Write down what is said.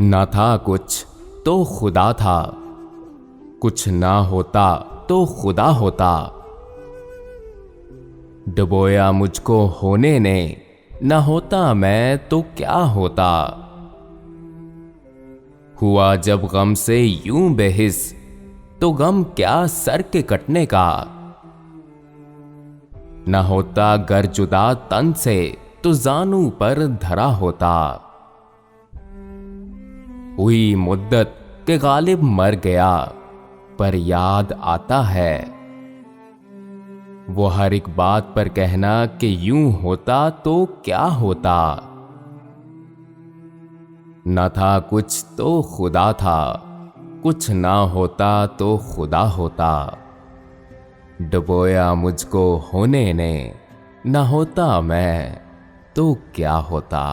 ना था कुछ तो खुदा था, कुछ ना होता तो खुदा होता। डुबोया मुझको होने ने, ना होता मैं तो क्या होता। हुआ जब गम से यूं बेहिस, तो गम क्या सर के कटने का। न होता गर जुदा तन से, तो जानू पर धरा होता। हुई मुद्दत के गालिब मर गया, पर याद आता है वो हर एक बात पर कहना कि यूं होता तो क्या होता। न था कुछ तो खुदा था, कुछ ना होता तो खुदा होता। डुबोया मुझको होने ने, न होता मैं तो क्या होता।